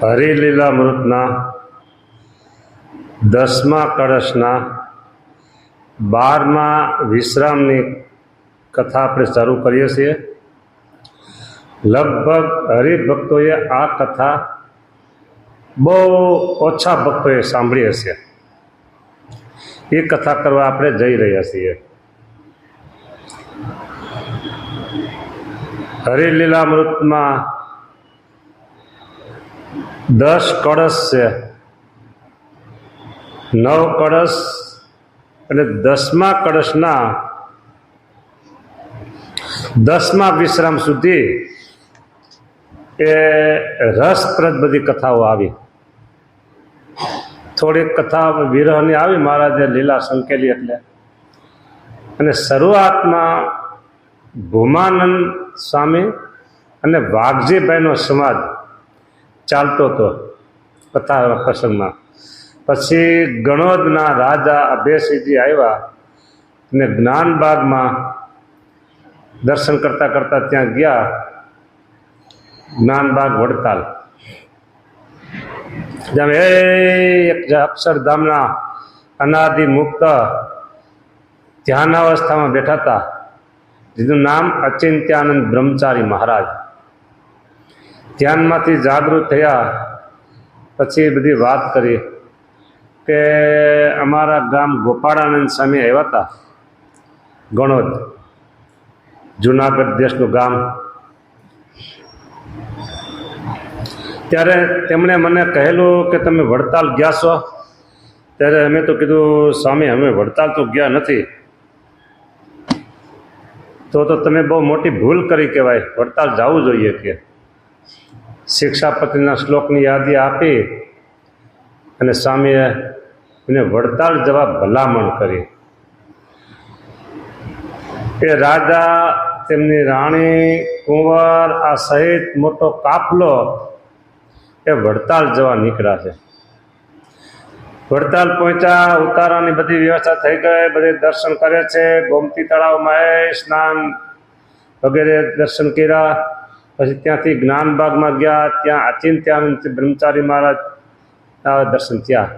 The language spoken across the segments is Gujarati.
હરિલીલામૃતના 10મા કળશના 12મા વિશ્રામની કથા આપણે શરૂ કરીએ છીએ. લગભગ હરિભક્તોએ આ કથા બહુ ઓછા ભક્તોએ સાંભળી હશે. એ કથા કરવા આપણે જઈ રહ્યા છીએ. હરિલીલામૃતમાં 10 કળશ છે, 9 કળશ અને 10મા કળશના 10મા વિશ્રામ સુધી એ રસપ્રદ બધી કથાઓ આવી. થોડીક કથા વિરહની આવી, મહારાજે લીલા સંકેલી એટલે. અને શરૂઆતમાં ભૂમાનંદ સ્વામી અને વાઘજીભાઈનો સંવાદ ચાલતો હતો કથા પ્રસંગમાં. પછી ગણોદના રાજા અભયસિંહજી આવ્યા અને જ્ઞાનબાગમાં દર્શન કરતાં કરતાં ત્યાં ગયા. જ્ઞાનબાગ વડતાલ જેમ એક અક્ષરધામના અનાદિ મુક્ત ધ્યાનાવસ્થામાં બેઠા હતા, જેનું નામ અચિંત્યાનંદ બ્રહ્મચારી મહારાજ. ધ્યાનમાંથી જાગૃત થયા પછી બધી વાત કરી કે અમારા ગામ ગોપાળાનંદ સ્વામી આવ્યા હતા, ગણોદ, જુનાગઢ દેશનું ગામ. ત્યારે તેમણે મને કહેલું કે તમે વડતાલ ગયા છો? ત્યારે અમે તો કીધું, સ્વામી અમે વડતાલ તો ગયા નથી. તો તમે બહુ મોટી ભૂલ કરી કહેવાય, વડતાલ જવું જોઈએ કે. શિક્ષાપતિના શ્લોકની યાદી આપી અને સ્વામીએ એને વડતાલ જવા ભલામણ કરી. એ રાજા, તેમની રાણી, કુંવર આ સહિત મોટો કાફલો એ વડતાલ જવા નીકળ્યા છે. વડતાલ પહોંચ્યા, ઉતારાની બધી વ્યવસ્થા થઈ ગઈ, બધે દર્શન કરે છે. ગોમતી તળાવમાં સ્નાન વગેરે દર્શન કર્યા. પછી ત્યાંથી જ્ઞાનબાગમાં ગયા, ત્યાં અચિંત્યાનંદ બ્રહ્મચારી મહારાજ દર્શન થયા.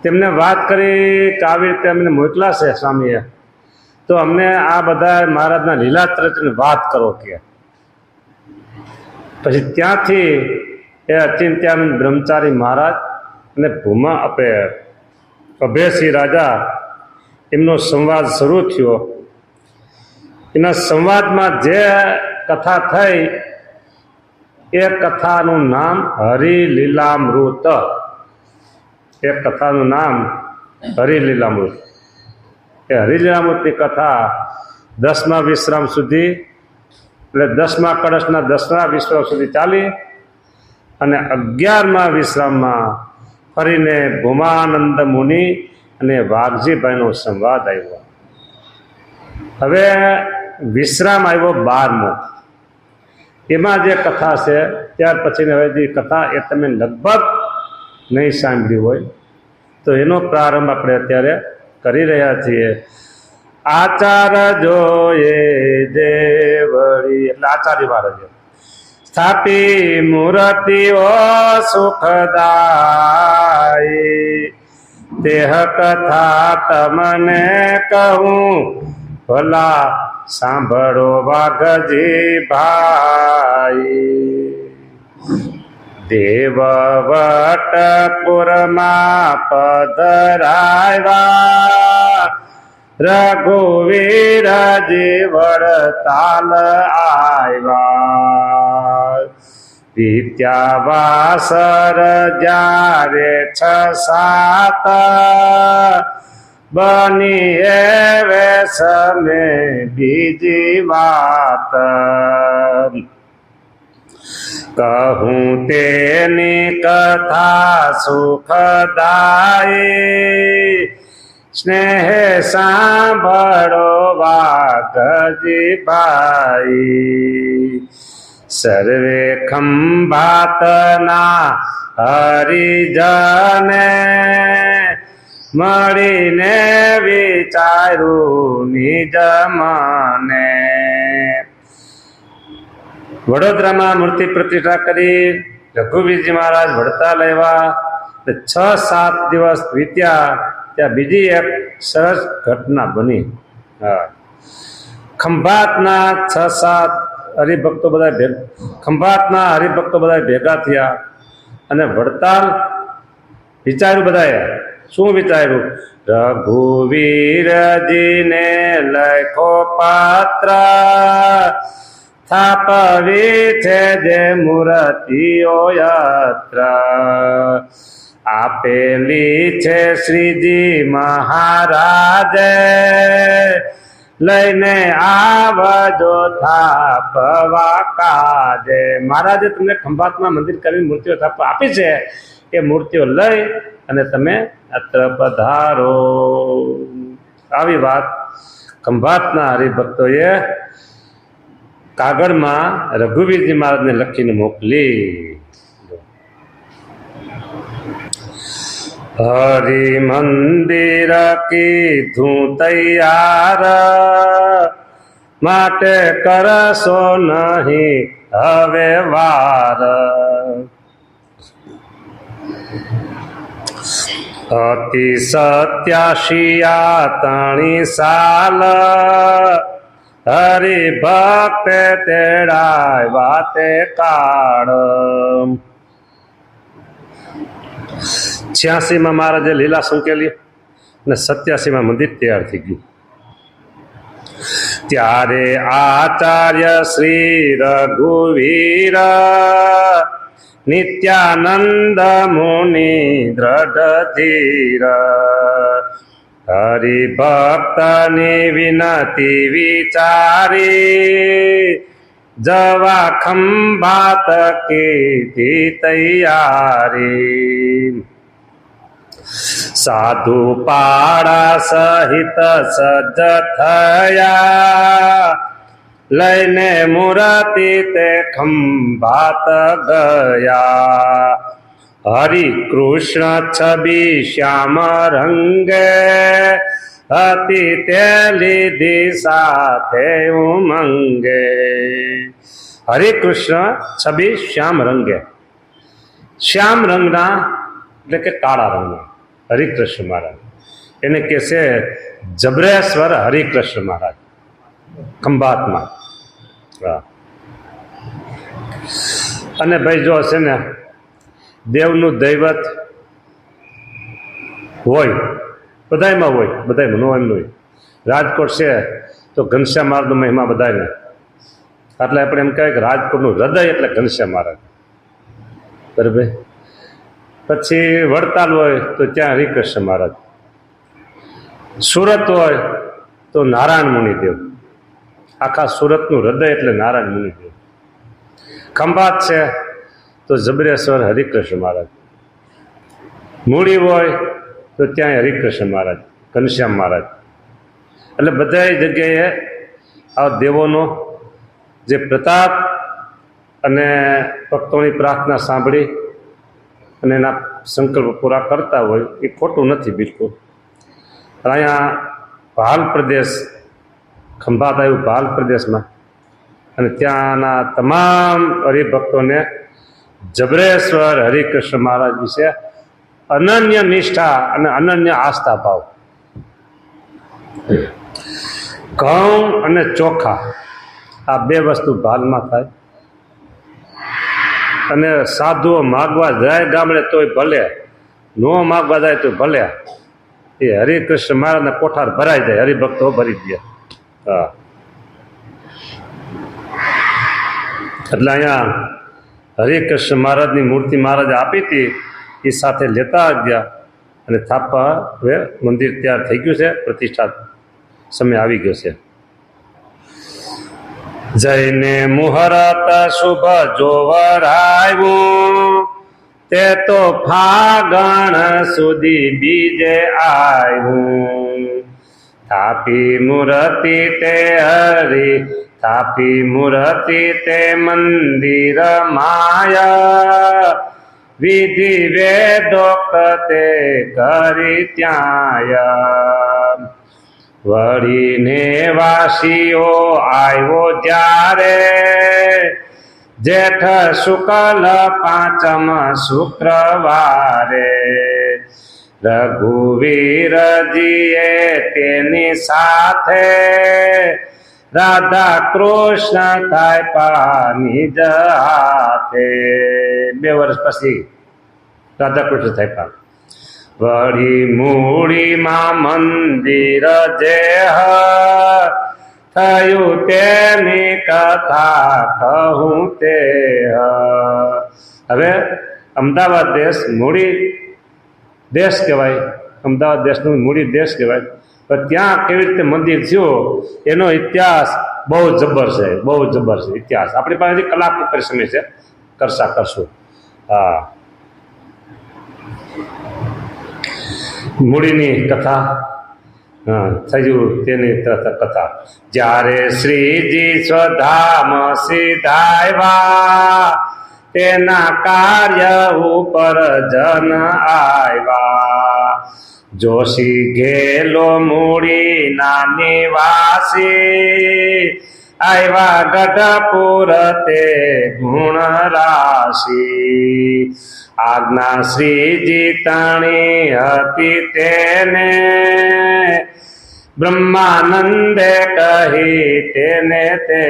તેમને વાત કરી કે આવી રીતે અમને મોકલા છે સ્વામીએ, તો અમને આ બધા મહારાજના લીલા ચરિત્રની વાત કરો કે. પછી ત્યાંથી એ અચિંત્યાનંદ બ્રહ્મચારી મહારાજ અને અભયસિંહ રાજા એમનો સંવાદ શરૂ થયો. એના સંવાદમાં જે કથા થઈ એ કથાનું નામ હરિલીલામૃત. એ કથાનું નામ હરિલીલામૃત. એ હરિલીલામૃતની કથા 10મા વિશ્રામ સુધી, એટલે 10મા કળશના 10મા વિશ્રામ સુધી ચાલી અને 11મા વિશ્રામમાં ફરીને ભૂમાનંદ મુનિ અને વાઘજીભાઈનો સંવાદ આવ્યો. હવે વિશ્રામ આવ્યો 12મો. એમાં જે કથા છે ત્યાર પછીની હવે જે કથા એ તમે લગભગ નહીં સાંભળી હોય, તો એનો પ્રારંભ આપણે અત્યારે કરી રહ્યા છીએ. આચાર જોયે દેવળી, એટલે આચાર્ય મહારાજ સ્થાપી મૂર્તિઓ સુખદાયી, દેહ કથા તમને કહું ભલા સાંભળો વાઘજી ભાઈ. દેવવટપુરમાં પધરાવ્યા, રઘુવીરજી વડતાલ આવ્યા. વિદ્યાવાસર જ્યારે 6-7 બની એવે સમે બીજી વાત, કહું તેની કથા સુખદાયી, સ્નેહ સાંભળો વાઘજી ભાઈ. સર્વે ખંભાતના હરિજને મળીને વિચારું નિજ મને. વડોદરામાં મૂર્તિ પ્રતિષ્ઠા કરી રઘુવીરજી મહારાજ વડતાલ આવ્યા, 6-7 દિવસ વીત્યા ત્યાં બીજી એક સરસ ઘટના બની. હા, ખંભાતના 6-7 હરિભક્તો બધા ખંભાતના હરિભક્તો બધા ભેગા થયા અને વડતાલ વિચાર્યું, બધાએ શું વિચાર્યું? રઘુવીરજીને લખો પાત્ર, સ્થાપવી છે જે મૂર્તિઓ યત્ર, આપેલી છે શ્રીજી મહારાજે, લઈને આવજો થાપવા કાજે. મહારાજે તમને ખંભાતમાં મંદિર કરીને મૂર્તિઓ થાપવા આપી છે, એ મૂર્તિઓ લઈ અને તમે અત્ર પધારો. આવી વાત ખંભાતના હરિભક્તોએ કાગળમાં રઘુવીરજી મહારાજને લખીને મોકલી. હરિ મંદિર કીધું તૈયાર, માટે કરશો નહીં હવે વાર. અતિ 87 સાલ, હરિભક્ત તેડાય વાતે કાળ. 86માં મહારાજે લીલા સંકેલી અને 87માં મંદિર તૈયાર થઈ ગયું. ત્યારે આચાર્ય શ્રી રઘુવીર, નિત્યાનંદ મુનિ દ્રઢ ધીર, હરિભક્તની વિનતી વિચારી, જવા ખંભાત કીધી તૈયારી. સાધુ પાડા સહિત સજ્જ થયા, લઈને મૂર્તિ તે ખંભાત ગયા. હરિ કૃષ્ણ છબી શ્યામ રંગે, હતી તે લીધી સાથે ઉમંગે. હરિ કૃષ્ણ છબી શ્યામ રંગે, શ્યામ રંગના એટલે કે કાળા રંગના હરિકૃષ્ણ મહારાજ. એને કહે છે જબરેશ્વર હરિકૃષ્ણ મહારાજ ખંભાતમાં. અને ભાઈ જો છે ને દેવનું દૈવત હોય, બધાયમાં હોય, બધાયમાં નો એમ ન હોય. રાજકોટ છે તો ઘનશ્યામ મહારાજનો મહિમા બધાને, એટલે આપણે એમ કહેવાય કે રાજકોટનું હૃદય એટલે ઘનશ્યામ મહારાજ. બરાબર. પછી વડતાલ હોય તો ત્યાં હરિકૃષ્ણ મહારાજ, સુરત હોય તો નારાયણ મુનિદેવ. આખા સુરતનું હૃદય એટલે નારાયણ મુનિદેવ. ખંભાત છે તો જબરેશ્વર હરિકૃષ્ણ મહારાજ. મૂળી હોય તો ત્યાં હરિકૃષ્ણ મહારાજ, ઘનશ્યામ મહારાજ. એટલે બધા જગ્યાએ આ દેવોનો જે પ્રતાપ અને ભક્તોની પ્રાર્થના સાંભળી અને એના સંકલ્પ પૂરા કરતા હોય એ ખોટું નથી બિલકુલ. અહીંયા ભાલ પ્રદેશ, ખંભાત આવ્યું ભાલ પ્રદેશમાં, અને ત્યાંના તમામ હરિભક્તોને જબરેશ્વર હરિકૃષ્ણ મહારાજ વિશે અનન્ય નિષ્ઠા અને અનન્ય આસ્થા ભાવ. ઘઉં અને ચોખા આ બે વસ્તુ ભાલમાં થાય. અને સાધુઓ માગવા જાય ગામડે તોય ભલે, નો માગવા જાય તો ભલે, એ હરિકૃષ્ણ મહારાજના કોઠાર ભરાઈ જાય, હરિભક્તો ભરી દે. હા, એટલે અહીંયા હરિકૃષ્ણ મહારાજની મૂર્તિ મહારાજે આપી હતી, એ સાથે લેતા ગયા અને થાપા હવે મંદિર તૈયાર થઈ ગયું છે, પ્રતિષ્ઠા સમય આવી ગયો છે. જઈને મુહૂર્ત શુભ જોવરાયું, તે તો ફાગણ સુધી બીજે આવ્યું. થાપી મૂર્તિ તે હરિ, થાપી મૂર્તિ તે મંદિર માયા, વિધિ વેદોક્ત તે કરી ત્યાં. વળીને વાસીઓ આવ્યો જ્યારે, જેઠ શુક્લ પાંચમ શુક્રવારે રઘુવીરજીએ તેની સાથે રાધા કૃષ્ણ થાય પાની જ હાથે. 2 વર્ષ પછી રાધા કૃષ્ણ થાય પા. વળી મૂડીમાં મંદિર જે થયું તેની કથા કહું તે. હવે અમદાવાદ દેશ મૂડી દેશ કહેવાય, અમદાવાદ દેશનું મૂડી દેશ કહેવાય. પણ ત્યાં કેવી રીતે મંદિર થયું એનો ઇતિહાસ બહુ જબર છે, બહુ જબર છે ઇતિહાસ. આપણી પાસેથી કલાક ઉપર સમય છે, કરશું. હા, મૂડીની કથા થયું તેની કથા. જ્યારે શ્રીજી સ્વધામ સીધાવ્યા તેના કાર્ય ઉપર જન આવ્યા. જોશી ઘેલો મૂડી ના નિવાસી આવ્યા ગઢપુર તે ગુણ રાશી. આજ્ઞા શ્રીજી તણી હતી તેને બ્રહ્માનંદે કહી તેને તે.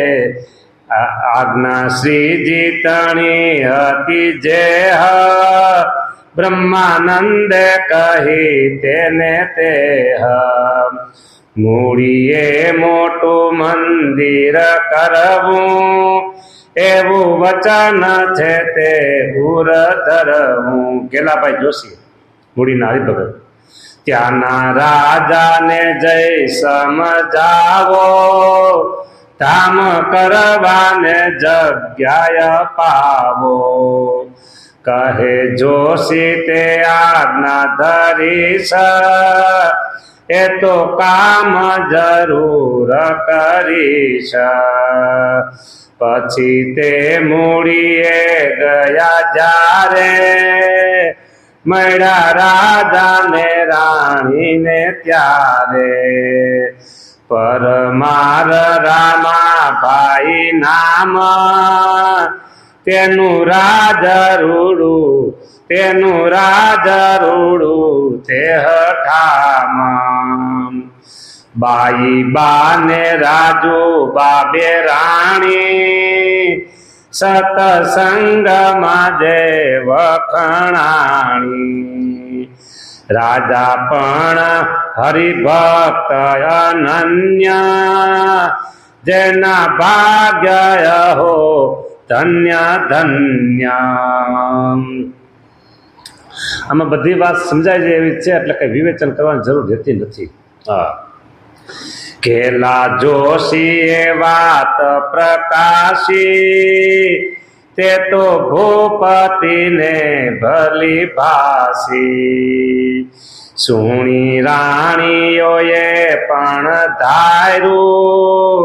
આજ્ઞા શ્રીજી તણી હતી જે બ્રહ્માનંદે કહી તેને તે. મૂડીએ મોટું મંદિર કરવું એવું વચન છે તે ઉર ધરવું. કેલાભાઈ જોશી મૂડીના હરિભગત. ત્યાંના રાજાને જય સમજાવો ધામ કરવાને જગ્યા પાવો. કહે જોશી તે આજ્ઞા ધરીશ એ તો કામ જરૂર કરીશ. પછી તે મૂડીએ ગયા જ્યારે મળ્યા રાજાને રાણીને ત્યારે. પરમાર રામાભાઈ નામ તેનું રાજરૂડું તે હઠામ. બાઈ બાને રાજુ બાબે રાણી સતસંગમાં જે વખણાણી. રાજા પણ હરિભક્ત અનન્ય જેના ભાગ્ય હો ધન્ય ધન્ય. આમાં બધી વાત સમજાય છે એવી છે, એટલે કઈ વિવેચન કરવાની જરૂર રહેતી નથી. હા, ઘેલા જોશીએ વાત પ્રકાશી તે તો ભૂપતિને ભલી ભાસી. સુણી રાણીઓએ પણ ધાર્યું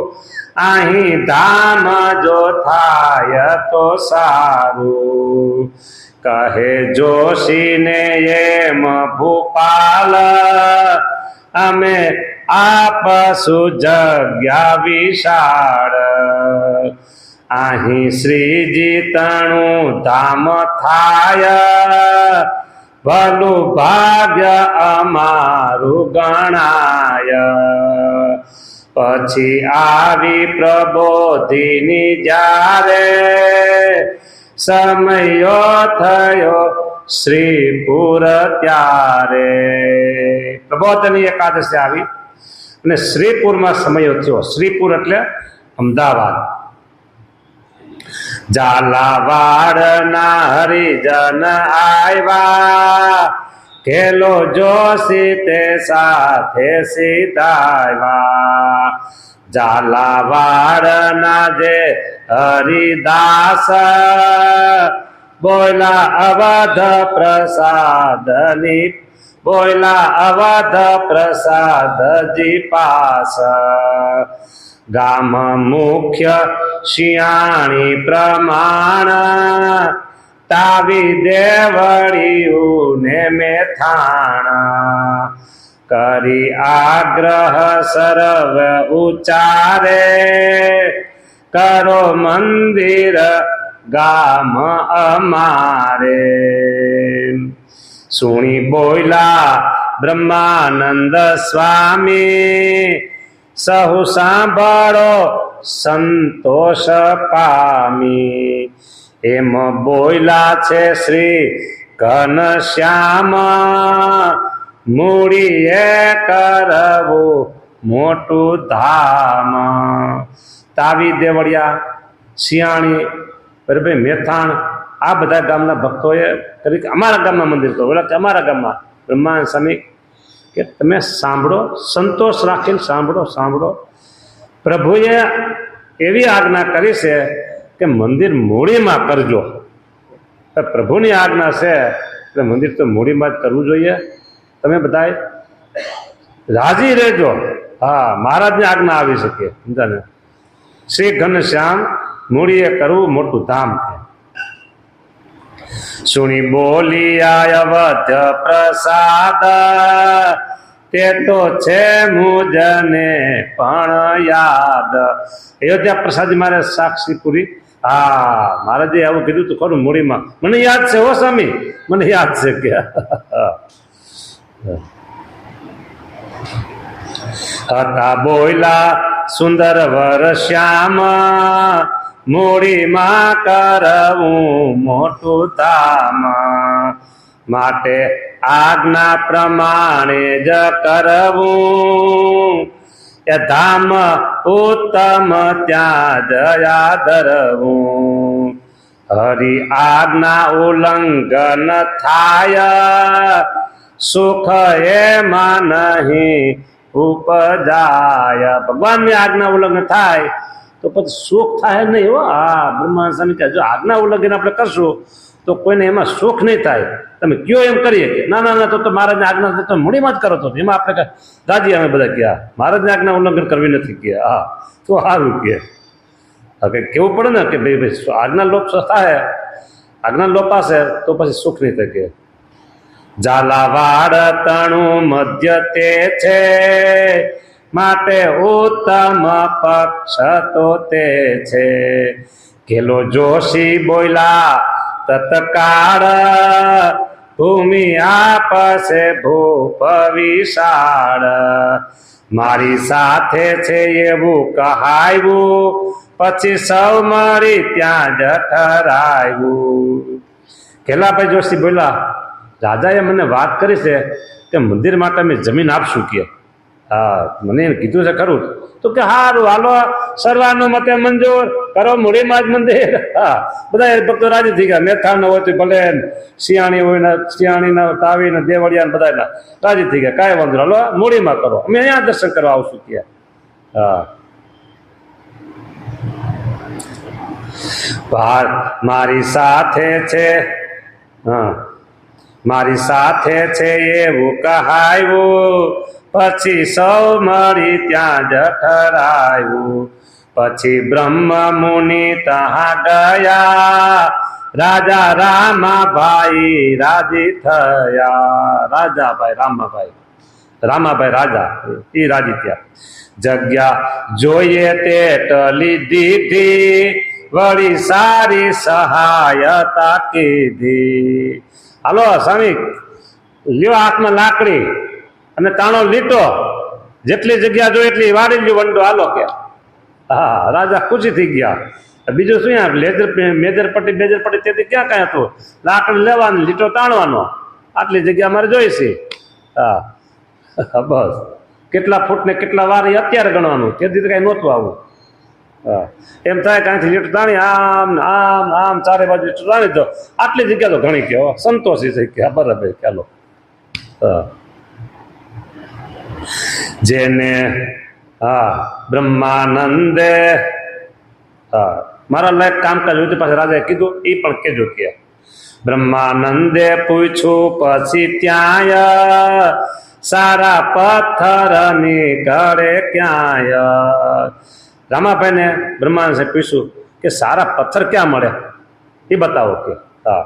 અહીં ધામ જો થાય તો સારું. કહે જોશીને એમ ભૂપાલ અમે આપશું જગ્યા વિશાળ. અહીં શ્રીજી તણું ધામ થાય ભલું ભાગ્ય અમારું ગણાય. પછી આવી પ્રબોધિની જ્યારે સમયો થયો શ્રીપુર ત્યારે. પ્રબોધની એકાદશી આવી અને શ્રીપુરમાં સમયો થયો. શ્રીપુર એટલે અમદાવાદ. ઝાલાવાડના હરિજન આવ્યા ઘેલો જોશી તે સાથે સીધાવ્યા. ઝાલાવાડના જે હરિદાસ બોલા અવધ પ્રસાદની પ્રસાદજી પાસ. ગામ મુખ્ય શિયાણી પ્રમાણ તાવી દેવળિયું ને મેથાણ. કરી આગ્રહ સર્વ ઉચ્ચારે કરો મંદિર ગામ અમારે. સુણી બોયલા બ્રહ્માનંદ સ્વામી, સહુ સાંભળો સંતોષ પામી. એમ બોયલા છે શ્રી ઘનશ્યામ, મૂડીએ કરવું મોટું ધામ. તાવી દેવળિયા, શિયાણી, બરાબર, મેથાણ, આ બધા ગામના ભક્તોએ કરી કે અમારા ગામમાં મંદિર કરો. બોલા કે અમારા ગામમાં બ્રહ્માનંદ સ્વામી કે તમે સાંભળો, સંતોષ રાખીને સાંભળો. પ્રભુએ એવી આજ્ઞા કરી છે કે મંદિર મૂડીમાં કરજો. પ્રભુની આજ્ઞા છે એટલે મંદિર તો મૂડીમાં જ કરવું જોઈએ. તમે બધા રાજી રહેજો. હા, મહારાજની આજ્ઞા આવી શકે. સમજાને? શ્રી ઘનશ્યામ, મૂડીએ કરવું મોટું ધામ છે. સુણી બોલિયા અવધ પ્રસાદ, તે તો છે મુજને પણ યાદ. અયોધ્યા પ્રસાદી મારે સાક્ષી પૂરી. હા, મહારાજે આવું કીધું તું ખરું મૂડીમાં. મને યાદ છે હો સ્વામી, મને યાદ છે કે હતા બોયલા સુંદર વર શ્યામ, મૂડીમાં કરવું મોટું ધામ. માટે આજ્ઞા પ્રમાણે જ કરવું, એ ધામ ઉત્તમ ત્યાં જયા ધરવું. હરિ આજ્ઞા ઉલ્લંઘન થાય, સુખ એમાં નહીં ઉપજાય. ભગવાનની આજ્ઞા ઉલ્લંઘન થાય તો પછી સુખ થાય નહીં હો. હા, બ્રહ્માનંદ સ્વામી કહે જો આજ્ઞા ઉલ્લંઘન આપણે કરશું તો કોઈને એમાં સુખ નહીં થાય. તમે કયો એમ કરીએ કે ના ના ના તો મહારાજની આજ્ઞા તો મૂડીમાં જ કરો. તો એમાં આપણે દાદી અમે બધા કહ્યા મહારાજની આજ્ઞા ઉલ્લંઘન કરવી નથી કે હા તો સારું કે હવે કેવું પડે ને કે ભાઈ આજ્ઞા લોપ થાય, આજ્ઞા લોપાશે તો પછી સુખ નહીં થાય. કે ઝાલાવાડ તણું મધ્ય તે છે, માટે ઉત્તમ પક્ષ તો તે છે. ઘેલો જોશી બોયલા તત્કાળ, ભૂમિ આપશે ભૂપ વિશાળ. મારી સાથે છે એવું કહાયું, પછી સૌ મળી ત્યાં જ ઠરાયું. ઘેલાભાઈ જોશી બોલ્યા રાજાએ મને વાત કરી છે કે મંદિર માટે અમે જમીન આપશું કે. હા, મને કીધું છે ખરું. તો કે સારું હાલો, સર્વાનું મતે મંજૂર કરો, મૂડીમાં જ મંદિર. હા, બધા ભક્તો રાજી થઈ ગયા. મેથાણ હોય તો ભલે, શિયાણી હોય ને શિયાણીના, તાવીને દેવળિયા ને બધા રાજી થઈ ગયા. કાંઈ વાંધો હાલો મૂડીમાં કરો, અમે અહીંયા દર્શન કરવા આવશું કે. હા, મારી સાથે છે, હા મારી સાથે છે એવું કહાયું, પછી સૌ મળી ત્યાં જ ઠરાયું. પછી બ્રહ્મ મુનિ ત્યાં ગયા, રાજા રામાભાઈ રાજી થયા. રાજાભાઈ રામાભાઈ રાજા એ રાજી થયા. જગ્યા જોઈએ તે ટલી દીધી, વળી સારી સહાયતા કીધી. હાલો સ્વામી, લ્યો હાથમાં લાકડી અને તાણો લીટો, જેટલી જગ્યા જોઈએ એટલી વાળી લ્યો વંડો, હાલો કે. હા, રાજા ખુશી થઈ ગયા. બીજું શું યાર, મેજરપટ્ટી તેથી ક્યાં કાંઈ હતું. લાકડી લેવાની, લીટો તાણવાનો, આટલી જગ્યા અમારે જોઈશે. હા બસ, કેટલા ફૂટ ને કેટલા વાર એ અત્યારે ગણવાનું, તેથી કાંઈ નહોતું આવું. હા, એમ થાય કાંઈથી લીટો તાણી આમ આમ આમ ચારે બાજુ લીટો તાણી દો, આટલી જગ્યા તો ઘણી કે સંતોષી થઈ ગયા. બરાબર, ચાલો. હા, જેને હા બ્રહ્માનંદે હા મારા લાયક કામકાજ હોય તો પાછા રાજાએ કીધું એ પણ કેજો કે. બ્રહ્માનંદે પૂછ્યું પછી ત્યાંય, સારા પથ્થર નીકળે ક્યાંય. રામાભાઈને બ્રહ્માનંદ સાહેબ પૂછ્યું કે સારા પથ્થર ક્યાં મળે એ બતાવો કે. હા,